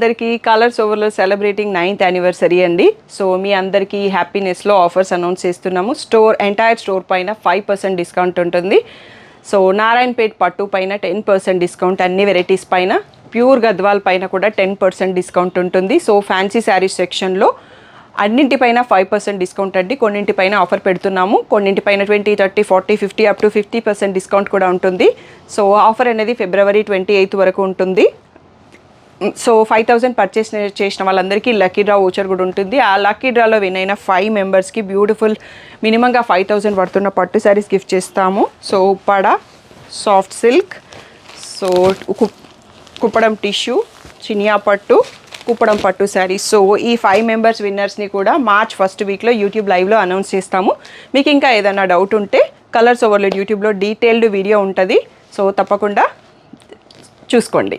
అందరికీ కలర్స్ ఓవర్లో celebrating 9th anniversary అండి. సో మీ అందరికీ హ్యాపీనెస్లో ఆఫర్స్ అనౌన్స్ చేస్తున్నాము. ఎంటైర్ స్టోర్ పైన 5% డిస్కౌంట్ ఉంటుంది. సో నారాయణపేట్ పట్టు పైన 10% డిస్కౌంట్, అన్ని వెరైటీస్ పైన, ప్యూర్ గద్వాల్ పైన కూడా 10% డిస్కౌంట్ ఉంటుంది. సో ఫ్యాన్సీ శారీస్ సెక్షన్లో అన్నింటిపైన 5% డిస్కౌంట్ అండి. కొన్నింటిపైన ఆఫర్ పెడుతున్నాము, కొన్నింటిపైన 20, 30, 40, 50 అప్ టు 50% డిస్కౌంట్ కూడా ఉంటుంది. సో ఆఫర్ అనేది February 28 వరకు ఉంటుంది. సో 5,000 పర్చేస్ చేసిన వాళ్ళందరికీ లక్కీ డ్రా ఓచర్ కూడా ఉంటుంది. ఆ లక్కీ డ్రాలో విన్ అయిన 5 మెంబర్స్కి బ్యూటిఫుల్ మినిమంగా 5,000 పడుతున్న పట్టు శారీస్ గిఫ్ట్ చేస్తాము. So Uppada soft silk, so Kuppadam tissue, Chiniya పట్టు, కుప్పడం పట్టు శారీస్. సో ఈ 5 మెంబర్స్ విన్నర్స్ని కూడా మార్చ్ 1st వీక్లో యూట్యూబ్ లైవ్లో అనౌన్స్ చేస్తాము. మీకు ఇంకా ఏదైనా డౌట్ ఉంటే కలర్స్ ఓవర్లోడ్ యూట్యూబ్లో డీటెయిల్డ్ వీడియో ఉంటుంది. సో తప్పకుండా చూసుకోండి.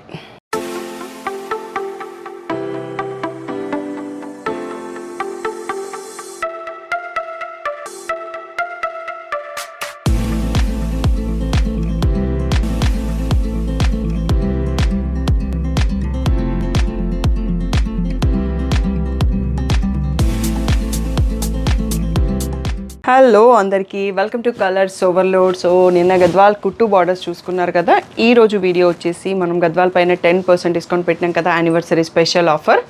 హలో అందరికీ, welcome to colours overload. So నిన్న గద్వాల్ కుట్టు బార్డర్స్ చూసుకున్నారు కదా. ఈరోజు వీడియో వచ్చేసి మనం గద్వాల్ పైన 10% డిస్కౌంట్ పెట్టినాం కదా, యానివర్సరీ స్పెషల్ ఆఫర్.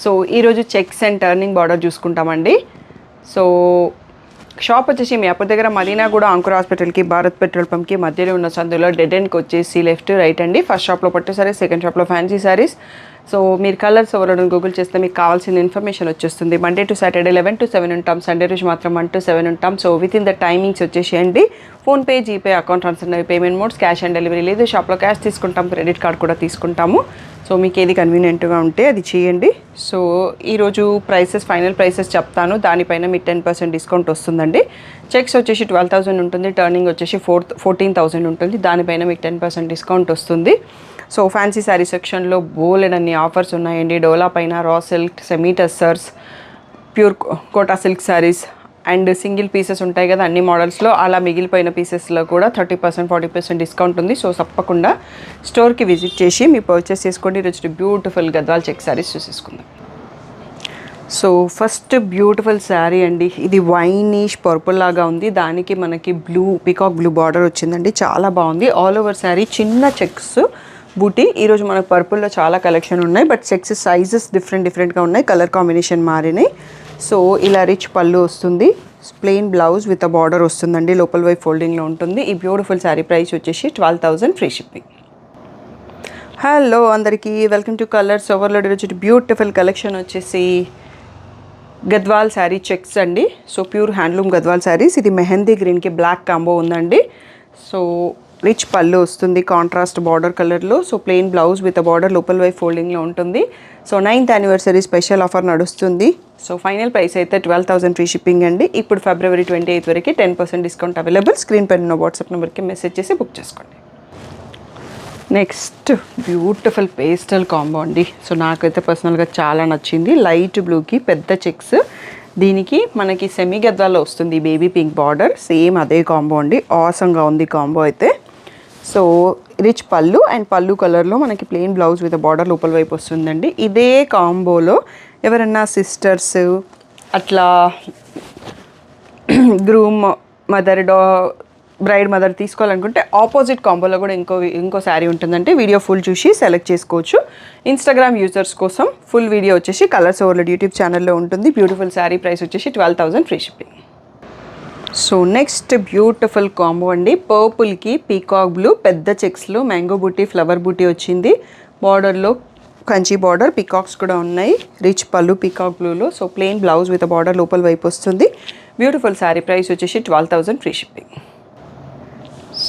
సో ఈరోజు చెక్స్ అండ్ టర్నింగ్ బార్డర్ చూసుకుంటామండి. సో షాప్ వచ్చేసి మీ అప్పటి దగ్గర మదీనా కూడా అంకుర్ హాస్పిటల్కి, భారత్ పెట్రోల్ పంప్కి మధ్యలో ఉన్న సందులో డెడ్ ఎండ్కి వచ్చేసి లెఫ్ట్ రైట్ అండి. ఫస్ట్ షాప్లో పట్టు శారీస్, సెకండ్ షాప్లో ఫ్యాన్సీ శారీస్. సో మీరు కలర్స్ ఓవర్లోడ్ గూగుల్ చేస్తే మీకు కావాల్సిన ఇన్ఫర్మేషన్ వచ్చేస్తుంది. మండే టు సాటర్డే 11 to 7 ఉంటాం, సండే రోజు మాత్రం 1 to 7 ఉంటాం. So within the timings వచ్చేసేయండి. PhonePe, GPay, account transfer payment modes, cash on delivery లేదు. షాప్లో క్యాష్ తీసుకుంటాం, క్రెడిట్ కార్డ్ కూడా తీసుకుంటాము. సో మీకు ఏది కన్వీనియంట్గా ఉంటే అది చేయండి. సో ఈరోజు ఫైనల్ ప్రైసెస్ చెప్తాను, దానిపైన మీకు 10% డిస్కౌంట్ వస్తుందండి. చెక్స్ వచ్చేసి 12,000 ఉంటుంది, టర్నింగ్ వచ్చేసి 14,000 ఉంటుంది, దానిపైన మీకు 10% డిస్కౌంట్ వస్తుంది. సో ఫ్యాన్సీ శారీ సెక్షన్లో బోలెడన్ని ఆఫర్స్ ఉన్నాయండి. డోలా పైన raw silk, semi tussars, pure Kota silk saris and single pieces ఉంటాయి కదా అన్ని మోడల్స్లో, అలా మిగిలిపోయిన పీసెస్లో కూడా 30%, 40% డిస్కౌంట్ ఉంది. సో తప్పకుండా స్టోర్కి విజిట్ చేసి మీరు పర్చేస్ చేసుకోండి. ఈరోజు బ్యూటిఫుల్ గద్వాల్ చెక్ శారీస్ చూసేసుకుందాం. సో ఫస్ట్ బ్యూటిఫుల్ శారీ అండి. ఇది వైనిష్ పర్పుల్ లాగా ఉంది, దానికి మనకి పీకాక్ బ్లూ బార్డర్ వచ్చిందండి. చాలా బాగుంది. ఆల్ ఓవర్ శారీ చిన్న చెక్స్ బూటీ. ఈరోజు మనకు పర్పుల్లో చాలా కలెక్షన్ ఉన్నాయి, బట్ చెక్స్ సైజెస్ డిఫరెంట్గా ఉన్నాయి, కలర్ కాంబినేషన్ మారినాయి. సో ఇలా రిచ్ పళ్ళు వస్తుంది, plain blouse with a border వస్తుందండి, లోపల వైపు ఫోల్డింగ్లో ఉంటుంది. ఈ బ్యూటిఫుల్ శారీ ప్రైస్ వచ్చేసి 12,000 ఫ్రీ షిప్పింగ్. హలో అందరికీ, వెల్కమ్ టు కలర్స్ ఓవర్లోడ్. ఈరోజు బ్యూటిఫుల్ కలెక్షన్ వచ్చేసి గద్వాల్ శారీ చెక్స్ అండి. So pure handloom Gadwal saris. ఇది మెహందీ గ్రీన్కి బ్లాక్ కాంబో ఉందండి. సో రిచ్ పళ్ళు వస్తుంది కాంట్రాస్ట్ బార్డర్ కలర్లో. So plain blouse with border లోపల వైపు ఫోల్డింగ్లో ఉంటుంది. So 9th anniversary special offer నడుస్తుంది. సో ఫైనల్ ప్రైస్ అయితే 12,000 ఫ్రీ షిప్పింగ్ అండి. ఇప్పుడు February 28 వరకు 10% డిస్కౌంట్ అవైలబుల్. స్క్రీన్ పైన ఉన్న వాట్సాప్ నెంబర్కి మెసేజ్ చేసి బుక్ చేసుకోండి. నెక్స్ట్ బ్యూటిఫుల్ పేస్టల్ కాంబో అండి. సో నాకైతే పర్సనల్గా చాలా నచ్చింది. లైట్ బ్లూకి పెద్ద చెక్స్, దీనికి మనకి సెమీ గద్వాల్లో వస్తుంది బేబీ పింక్ బార్డర్. సేమ్ అదే కాంబో అండి, ఆసంగా ఉంది కాంబో అయితే. సో రిచ్ పళ్ళు అండ్ పళ్ళు కలర్లో మనకి ప్లెయిన్ బ్లౌజ్ విత్ బార్డర్ లోపల వైపు వస్తుందండి. ఇదే కాంబోలో ఎవరన్నా సిస్టర్స్ అట్లా గ్రూమ్ మదర్, బ్రైడ్ మదర్ తీసుకోవాలనుకుంటే ఆపోజిట్ కాంబోలో కూడా ఇంకో శారీ ఉంటుందంటే వీడియో ఫుల్ చూసి సెలెక్ట్ చేసుకోవచ్చు. ఇన్స్టాగ్రామ్ యూజర్స్ కోసం ఫుల్ వీడియో వచ్చేసి కలర్స్ ఓవర్లోడ్ యూట్యూబ్ ఛానల్లో ఉంటుంది. బ్యూటిఫుల్ శారీ ప్రైస్ వచ్చేసి 12,000 free shipping. So next beautiful combo అండి. పర్పుల్కి పీకాక్ బ్లూ, పెద్ద చెక్స్లో మ్యాంగో బూటీ, ఫ్లవర్ బూటీ వచ్చింది. బార్డర్లో కంచి బార్డర్, పీకాక్స్ కూడా ఉన్నాయి. రిచ్ పళ్ళు పీకాక్ బ్లూలో. So plain blouse with border లోపల వైపు వస్తుంది. బ్యూటిఫుల్ శారీ ప్రైస్ వచ్చేసి 12,000 free shipping.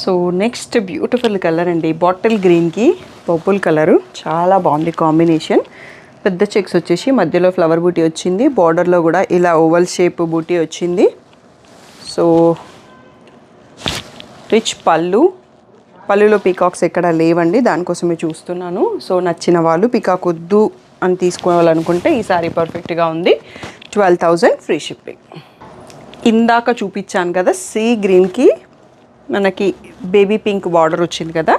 So next beautiful colour అండి. బాటిల్ గ్రీన్కి పర్పుల్ కలరు, చాలా బాగుంది కాంబినేషన్. పెద్ద చెక్స్ వచ్చేసి మధ్యలో ఫ్లవర్ బూటీ వచ్చింది, బార్డర్లో కూడా ఇలా ఓవల్ షేప్ బూటీ వచ్చింది. సో రిచ్ పళ్ళులో పీకాక్స్ ఎక్కడ లేవండి, దానికోసమే చూస్తున్నాను. సో నచ్చిన వాళ్ళు పీకాక్ వద్దు అని తీసుకోవాలనుకుంటే ఈ సారీ పర్ఫెక్ట్గా ఉంది. 12,000 ఫ్రీ షిప్పింగ్. ఇందాక చూపించాను కదా సీ గ్రీన్కి మనకి బేబీ పింక్ బార్డర్ వచ్చింది కదా.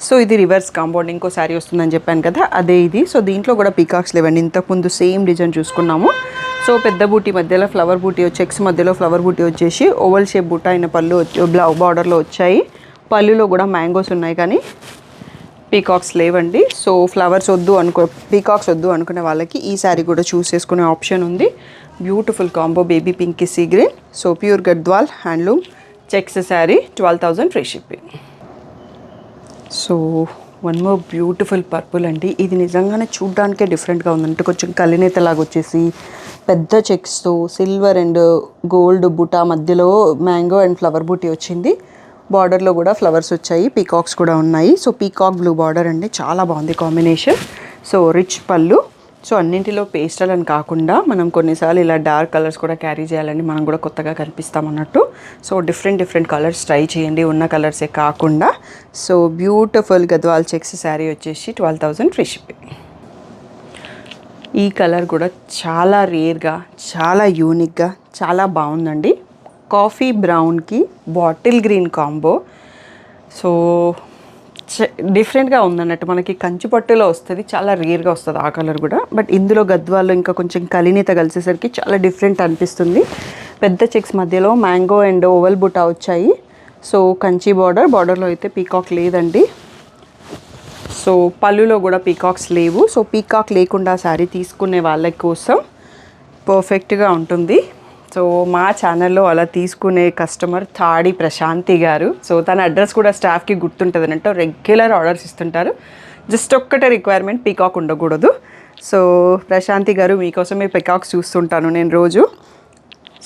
సో ఇది రివర్స్ కాంపౌండ్, ఇంకో శారీ వస్తుందని చెప్పాను కదా, అదే ఇది. సో దీంట్లో కూడా పీకాక్స్ లేవండి, ఇంతకుముందు సేమ్ డిజైన్ చూసుకున్నాము. సో పెద్ద బూటీ మధ్యలో ఫ్లవర్ బూటీ, చెక్స్ మధ్యలో ఫ్లవర్ బూటీ వచ్చేసి ఓవల్ షేప్ బూట అయిన పళ్ళు బార్డర్లో వచ్చాయి. పళ్ళులో కూడా మ్యాంగోస్ ఉన్నాయి కానీ పీకాక్స్ లేవండి. సో ఫ్లవర్స్ వద్దు పీకాక్స్ వద్దు అనుకునే వాళ్ళకి ఈ శారీ కూడా చూస్ చేసుకునే ఆప్షన్ ఉంది. Beautiful combo baby pink sea green. So pure Gadwal handloom checks sari, 12,000 free shipping. So one more beautiful purple అండి. ఇది నిజంగానే చూడ్డానికే డిఫరెంట్గా ఉందంటే కొంచెం కలినేతలాగా వచ్చేసి పెద్ద చెక్స్తో సిల్వర్ అండ్ గోల్డ్ బుటా మధ్యలో మ్యాంగో అండ్ ఫ్లవర్ బూటీ వచ్చింది. బార్డర్లో కూడా ఫ్లవర్స్ వచ్చాయి, పీకాక్స్ కూడా ఉన్నాయి. సో పీకాక్ బ్లూ బార్డర్ అండి, చాలా బాగుంది కాంబినేషన్. సో రిచ్ పళ్ళు. సో అన్నింటిలో పేస్టల్ అని కాకుండా మనం కొన్నిసార్లు ఇలా డార్క్ కలర్స్ కూడా క్యారీ చేయాలండి, మనం కూడా కొత్తగా కనిపిస్తాం అన్నట్టు. సో డిఫరెంట్ కలర్స్ ట్రై చేయండి, ఉన్న కలర్సే కాకుండా. So beautiful Gadwal checks sari వచ్చేసి 12,000 ఫ్రీ షిప్పింగ్. ఈ కలర్ కూడా చాలా రేర్గా, చాలా యూనిక్గా, చాలా బాగుందండి. కాఫీ బ్రౌన్కి బాటిల్ గ్రీన్ కాంబో. సో డిఫరెంట్గా ఉందన్నట్టు, మనకి కంచి పట్టులో వస్తుంది, చాలా రేర్గా వస్తుంది ఆ కలర్ కూడా. బట్ ఇందులో గద్వాల్లో ఇంకా కొంచెం కలినేత కలిసేసరికి చాలా డిఫరెంట్ అనిపిస్తుంది. పెద్ద చెక్స్ మధ్యలో మ్యాంగో అండ్ ఓవల్ బుటా వచ్చాయి. సో కంచి బార్డర్లో అయితే పీకాక్ లేదండి. సో పళ్ళులో కూడా పీకాక్స్ లేవు. సో పీకాక్ లేకుండా శారీ తీసుకునే వాళ్ళ కోసం పర్ఫెక్ట్గా ఉంటుంది. సో మా ఛానల్లో అలా తీసుకునే కస్టమర్ తాడి ప్రశాంతి గారు. సో తన అడ్రస్ కూడా స్టాఫ్కి గుర్తుంటుంది అన్నట్టు, రెగ్యులర్ ఆర్డర్స్ ఇస్తుంటారు. జస్ట్ ఒక్కటే రిక్వైర్మెంట్, పీకాక్ ఉండకూడదు. సో ప్రశాంతి గారు మీకోసమే పీకాక్స్ చూస్తుంటాను నేను రోజు.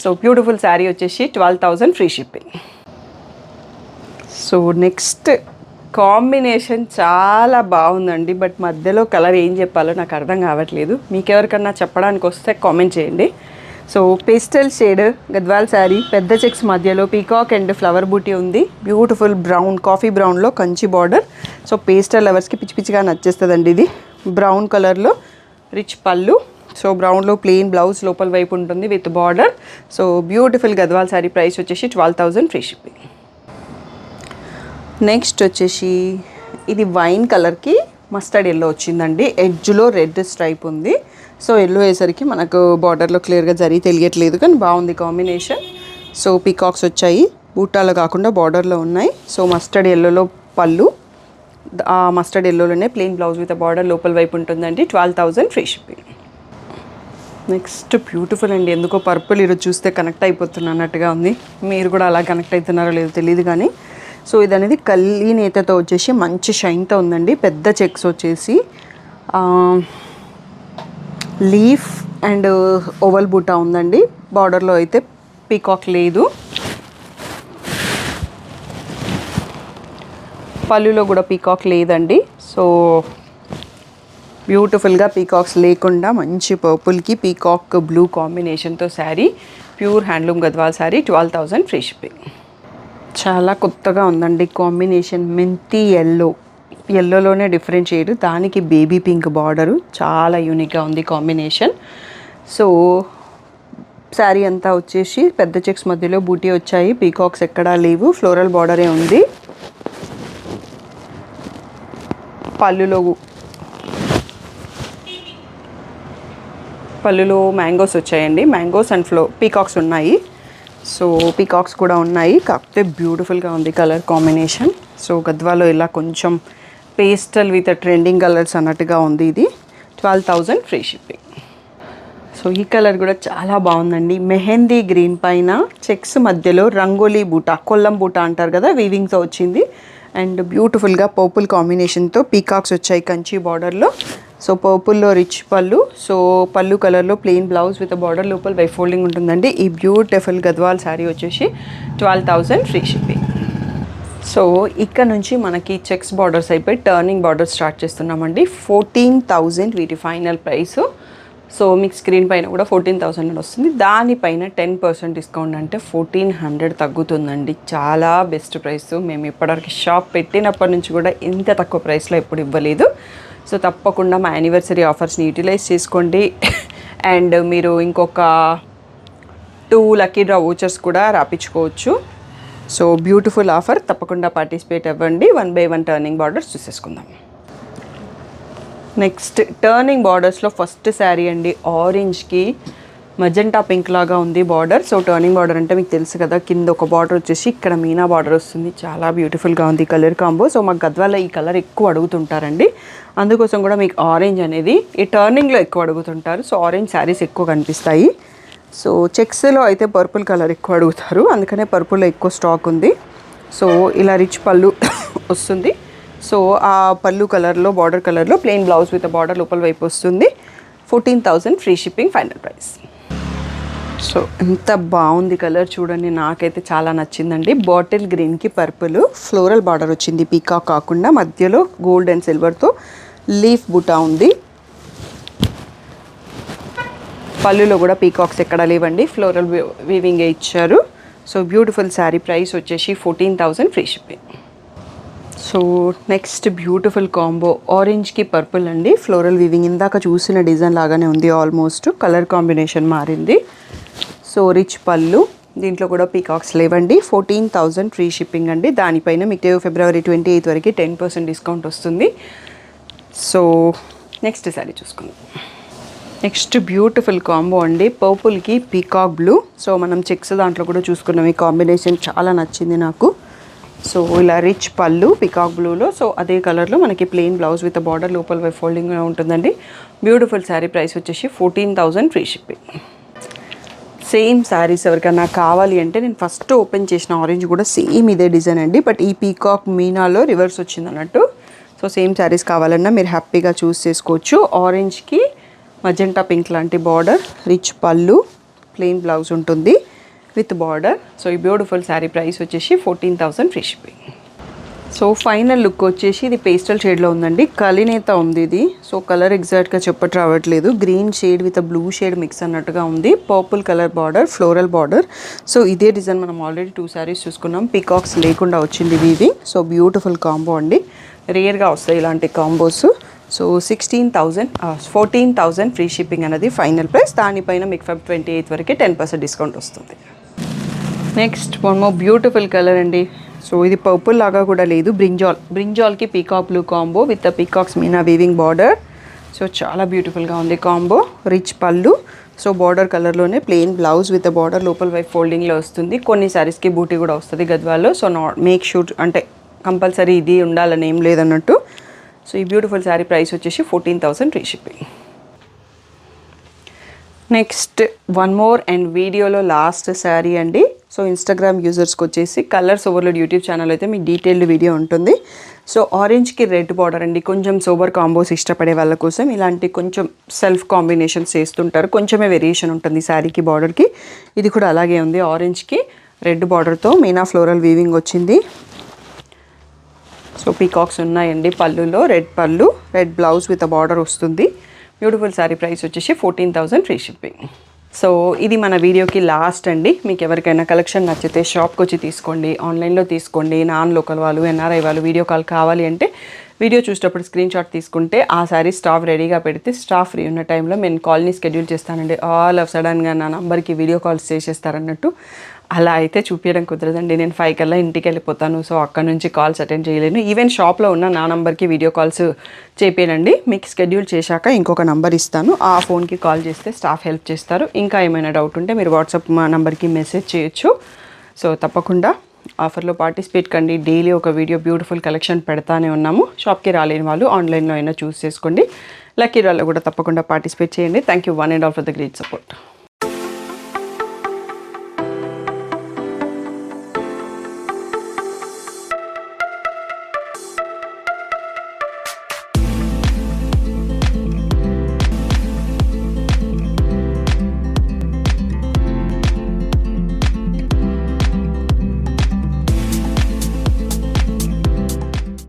సో బ్యూటిఫుల్ శారీ వచ్చేసి 12,000 free shipping. So next combination చాలా బాగుందండి, బట్ మధ్యలో కలర్ ఏం చెప్పాలో నాకు అర్థం కావట్లేదు. మీకు ఎవరికన్నా చెప్పడానికి వస్తే కామెంట్ చేయండి. So pastel shade Gadwal sari, పెద్ద చెక్స్ మధ్యలో పీకాక్ అండ్ ఫ్లవర్ బూటీ ఉంది. బ్యూటిఫుల్ బ్రౌన్, కాఫీ బ్రౌన్లో కంచి బార్డర్. సో పేస్టల్ లవర్స్కి పిచ్చి పిచ్చిగా నచ్చేస్తుందండి ఇది. బ్రౌన్ కలర్లో రిచ్ పళ్ళు. సో బ్రౌన్లో ప్లెయిన్ బ్లౌజ్ లోపల వైపు ఉంటుంది with border. So beautiful Gadwal sari price వచ్చేసి 12,000 ఫ్రీ షిప్పింగ్. నెక్స్ట్ వచ్చేసి ఇది వైన్ కలర్కి మస్టర్డ్ ఎల్లో వచ్చిందండి, ఎడ్జ్లో రెడ్ స్ట్రైప్ ఉంది. సో ఎల్లో వేసరికి మనకు బార్డర్లో క్లియర్గా జరీ తెలియట్లేదు కానీ బాగుంది కాంబినేషన్. సో పీకాక్స్ వచ్చాయి, బూటాలో కాకుండా బార్డర్లో ఉన్నాయి. సో మస్టర్డ్ ఎల్లోలో పళ్ళు, ఆ మస్టర్డ్ ఎల్లోలోనే ప్లెయిన్ బ్లౌజ్ విత్ బార్డర్ లోపల వైపు ఉంటుందండి. 12,000 ఫ్రీ షిప్పింగ్. నెక్స్ట్ బ్యూటిఫుల్ అండి, ఎందుకో పర్పుల్ ఈరోజు చూస్తే కనెక్ట్ అయిపోతున్నట్టుగా ఉంది. మీరు కూడా అలా కనెక్ట్ అవుతున్నారో లేదో తెలియదు కానీ. సో ఇది అనేది కల్లి నేతతో వచ్చేసి మంచి షైన్తో ఉందండి. పెద్ద చెక్స్ వచ్చేసి లీఫ్ అండ్ ఓవల్ బూటా ఉందండి. బార్డర్లో అయితే పీకాక్ లేదు. పళ్ళులో కూడా పీకాక్ లేదండి. సో బ్యూటిఫుల్గా పీకాక్స్ లేకుండా మంచి పర్పుల్కి పీకాక్ బ్లూ కాంబినేషన్తో sari, pure handloom Gadwal sari, 12,000 free shipping. చాలా కొత్తగా ఉందండి కాంబినేషన్. మెంతి ఎల్లోలోనే డిఫరెంట్ షేడ్, దానికి బేబీ పింక్ బార్డరు, చాలా యూనిక్గా ఉంది కాంబినేషన్. సో శారీ అంతా వచ్చేసి పెద్ద చెక్స్ మధ్యలో బూటీ వచ్చాయి, పీకాక్స్ ఎక్కడా లేవు, ఫ్లోరల్ బార్డరే ఉంది. పళ్ళులో మ్యాంగోస్ వచ్చాయండి, మ్యాంగోస్ అండ్ పీకాక్స్ ఉన్నాయి. సో పీకాక్స్ కూడా ఉన్నాయి, కాకపోతే బ్యూటిఫుల్గా ఉంది కలర్ కాంబినేషన్. సో గద్వాలో ఇలా కొంచెం పేస్టల్ విత్ ట్రెండింగ్ కలర్స్ అన్నట్టుగా ఉంది ఇది. 12,000 ఫ్రీ షిప్పింగ్. సో ఈ కలర్ కూడా చాలా బాగుందండి. మెహందీ గ్రీన్ పైన చెక్స్ మధ్యలో రంగోలీ బూటా, కొల్లం బూటా అంటారు కదా, వీవింగ్తో వచ్చింది. అండ్ బ్యూటిఫుల్గా పర్పుల్ కాంబినేషన్తో పీకాక్స్ వచ్చాయి కంచి బార్డర్లో. సో పర్పుల్లో రిచ్ పళ్ళు. సో పళ్ళు కలర్లో ప్లెయిన్ బ్లౌజ్ విత్ బార్డర్ లోపల బై ఫోల్డింగ్ ఉంటుందండి. ఈ బ్యూటిఫుల్ గద్వాల్ శారీ వచ్చేసి 12,000 ఫ్రీ షిప్పింగ్. సో ఇక్కడ నుంచి మనకి చెక్స్ బార్డర్స్ అయిపోయి టర్నింగ్ బార్డర్ స్టార్ట్ చేస్తున్నామండి. 14,000 వీటి ఫైనల్ ప్రైస్. సో మీకు స్క్రీన్ పైన కూడా 14,000 అని వస్తుంది. దానిపైన 10% డిస్కౌంట్ అంటే 1,400 తగ్గుతుందండి. చాలా బెస్ట్ ప్రైస్. మేము ఇప్పటివరకు షాప్ పెట్టినప్పటి నుంచి కూడా ఇంత తక్కువ ప్రైస్లో ఎప్పుడు ఇవ్వలేదు. సో తప్పకుండా మా యానివర్సరీ ఆఫర్స్ని యూటిలైజ్ చేసుకోండి. అండ్ మీరు ఇంకొక 2 లక్కీ డ్రా వోచర్స్ కూడా రాపించుకోవచ్చు. సో బ్యూటిఫుల్ ఆఫర్, తప్పకుండా పార్టిసిపేట్ అవ్వండి. 1/1 టర్నింగ్ బార్డర్స్ చూసేసుకుందాం. నెక్స్ట్ టర్నింగ్ బార్డర్స్లో ఫస్ట్ శారీ అండి. ఆరెంజ్కి మజెంటా పింక్ లాగా ఉంది బార్డర్. సో టర్నింగ్ బార్డర్ అంటే మీకు తెలుసు కదా, కింద ఒక బార్డర్ వచ్చేసి ఇక్కడ మీనా బార్డర్ వస్తుంది. చాలా బ్యూటిఫుల్గా ఉంది కలర్ కాంబో. సో మాకు గద్వాల ఈ కలర్ ఎక్కువ అడుగుతుంటారండి, అందుకోసం కూడా మీకు ఆరెంజ్ అనేది ఈ టర్నింగ్లో ఎక్కువ అడుగుతుంటారు. సో ఆరెంజ్ శారీస్ ఎక్కువ కనిపిస్తాయి. సో చెక్స్లో అయితే పర్పుల్ కలర్ ఎక్కువ అడుగుతారు, అందుకనే పర్పుల్లో ఎక్కువ స్టాక్ ఉంది. సో ఇలా రిచ్ పళ్ళు వస్తుంది. సో ఆ పళ్ళు కలర్లో, బార్డర్ కలర్లో ప్లెయిన్ బ్లౌజ్ విత్ బార్డర్ లోపల వైపు వస్తుంది. 14,000 free shipping, final price. So ఎంత బాగుంది కలర్ చూడండి, నాకైతే చాలా నచ్చిందండి. బాటిల్ గ్రీన్కి పర్పుల్ ఫ్లోరల్ బార్డర్ వచ్చింది, పీకాక్ కాకుండా మధ్యలో గోల్డ్ అండ్ సిల్వర్తో లీఫ్ బుటా ఉంది. పళ్ళులో కూడా పీకాక్స్ ఎక్కడ లేవండి, ఫ్లోరల్ వీవింగే ఇచ్చారు. సో బ్యూటిఫుల్ శారీ, ప్రైస్ వచ్చేసి 14,000 free shipping. So next beautiful combo ఆరెంజ్కి పర్పుల్ అండి, ఫ్లోరల్ వీవింగ్ ఇందాక చూసిన డిజైన్ లాగానే ఉంది, ఆల్మోస్ట్ కలర్ కాంబినేషన్ మారింది. సో రిచ్ పళ్ళు, దీంట్లో కూడా పీకాక్స్ లేవండి. 14,000 ఫ్రీ షిప్పింగ్ అండి. దానిపైన మీకు ఫిబ్రవరి 28 వరకు 10% డిస్కౌంట్ వస్తుంది. సో నెక్స్ట్ శారీ చూసుకుందాం. నెక్స్ట్ బ్యూటిఫుల్ కాంబో అండి, పర్పుల్కి పీకాక్ బ్లూ. సో మనం చెక్స్ దాంట్లో కూడా చూసుకున్నాం, ఈ కాంబినేషన్ చాలా నచ్చింది నాకు. సో ఇలా రిచ్ పళ్ళు పీకాక్ బ్లూలో, సో అదే కలర్లో మనకి ప్లెయిన్ బ్లౌజ్ విత్ బార్డర్ లోపల ఫోల్డింగ్ ఉంటుందండి. బ్యూటిఫుల్ శారీ, ప్రైస్ వచ్చేసి 14,000 ఫ్రీ షిప్పింగ్. సేమ్ శారీస్ ఎవరికైనా కావాలి అంటే, నేను ఫస్ట్ ఓపెన్ చేసిన ఆరెంజ్ కూడా సేమ్ ఇదే డిజైన్ అండి, బట్ ఈ పీకాక్ మీనాలో రివర్స్ వచ్చింది అన్నట్టు. సో సేమ్ శారీస్ కావాలన్నా మీరు హ్యాపీగా చూస్ చేసుకోవచ్చు. ఆరెంజ్కి మజెంటా పింక్ లాంటి బార్డర్, రిచ్ పళ్ళు, ప్లెయిన్ బ్లౌజ్ ఉంటుంది విత్ బార్డర్. సో ఈ బ్యూటిఫుల్ శారీ ప్రైస్ వచ్చేసి 14,000 free shipping. So final look వచ్చేసి ఇది పేస్టల్ షేడ్లో ఉందండి, కలినేత ఉంది ఇది. సో కలర్ ఎగ్జాక్ట్గా చెప్పట్టు రావట్లేదు, green shade with blue shade mix అన్నట్టుగా ఉంది. Purple colour border, floral border. So ఇదే డిజైన్ మనం ఆల్రెడీ 2 శారీస్ చూసుకున్నాం, పీకాక్స్ లేకుండా వచ్చింది వీవింగ్. సో బ్యూటిఫుల్ కాంబో అండి, రేర్గా వస్తాయి ఇలాంటి కాంబోస్. సో 14,000 ఫ్రీ షిప్పింగ్ అనేది ఫైనల్ ప్రైస్. దానిపైన మీకు ఫెబ్ 28 వరకు 10% డిస్కౌంట్ వస్తుంది. Next one more beautiful colour అండి. సో ఇది పర్పుల్ లాగా కూడా లేదు, బ్రింజాల్కి peacock blue combo with peacocks meena weaving border. So చాలా బ్యూటిఫుల్గా ఉంది కాంబో, రిచ్ పళ్ళు. సో బార్డర్ కలర్లోనే ప్లెయిన్ బ్లౌజ్ విత్ బార్డర్ లోపల వైపు ఫోల్డింగ్లో వస్తుంది. కొన్ని శారీస్కి బూటీ కూడా వస్తుంది గద్వాల్లో. సో మేక్ షూర్ అంటే కంపల్సరీ ఇది ఉండాలని ఏం లేదన్నట్టు. సో ఈ బ్యూటిఫుల్ శారీ ప్రైస్ వచ్చేసి 14,000 free shipping. Next one more and వీడియోలో లాస్ట్ శారీ అండి. సో ఇన్స్టాగ్రామ్ యూజర్స్కి వచ్చేసి కలర్స్ ఓవర్లోడ్ యూట్యూబ్ ఛానల్ అయితే మీకు డీటెయిల్డ్ వీడియో ఉంటుంది. సో ఆరెంజ్కి రెడ్ బార్డర్ అండి, కొంచెం సోబర్ కాంబోస్ ఇష్టపడే వాళ్ళ కోసం ఇలాంటి కొంచెం సెల్ఫ్ కాంబినేషన్స్ చేస్తుంటారు, కొంచెమే వేరియేషన్ ఉంటుంది శారీకి బార్డర్కి. ఇది కూడా అలాగే ఉంది, ఆరెంజ్కి రెడ్ బార్డర్తో మీనా ఫ్లోరల్ వీవింగ్ వచ్చింది. సో పీకాక్స్ ఉన్నాయండి పళ్ళులో, రెడ్ పళ్ళు, రెడ్ బ్లౌజ్ విత్ బార్డర్ వస్తుంది. బ్యూటిఫుల్ శారీ ప్రైస్ వచ్చేసి 14,000 ఫ్రీ షిప్పింగ్. సో ఇది మన వీడియోకి లాస్ట్ అండి. మీకు ఎవరికైనా కలెక్షన్ నచ్చితే షాప్కి వచ్చి తీసుకోండి, ఆన్లైన్లో తీసుకోండి. నాన్ లోకల్ వాళ్ళు, ఎన్ఆర్ఐ వాళ్ళు వీడియో కాల్ కావాలి అంటే వీడియో చూసేటప్పుడు స్క్రీన్ షాట్ తీసుకుంటే ఆ శారీ స్టాఫ్ రెడీగా పెడితే స్టాఫ్ ఫ్రీ ఉన్న టైంలో నేను కాల్ని షెడ్యూల్ చేస్తానండి. ఆల్ ఆఫ్ సడన్గా నా నంబర్కి వీడియో కాల్స్ చేసేస్తారన్నట్టు. అలా అయితే చూపించడం కుదరదండి, నేను 5 కల్లా ఇంటికి వెళ్ళిపోతాను. సో అక్కడ నుంచి కాల్స్ అటెండ్ చేయలేను. ఈవెన్ షాప్లో ఉన్న నా నంబర్కి వీడియో కాల్స్ చేపేనండి. మీకు షెడ్యూల్ చేశాక ఇంకొక నంబర్ ఇస్తాను, ఆ ఫోన్కి కాల్ చేస్తే స్టాఫ్ హెల్ప్ చేస్తారు. ఇంకా ఏమైనా డౌట్ ఉంటే మీరు వాట్సాప్ మా నంబర్కి మెసేజ్ చేయొచ్చు. సో తప్పకుండా ఆఫర్లో పార్టిసిపేట్ కండి. డైలీ ఒక వీడియో బ్యూటిఫుల్ కలెక్షన్ పెడతానే ఉన్నాము. షాప్కి రాలేని వాళ్ళు ఆన్లైన్లో అయినా చూస్ చేసుకోండి. లక్కీ డ్రాలో కూడా తప్పకుండా పార్టిసిపేట్ చేయండి. Thank you one and all for the great support.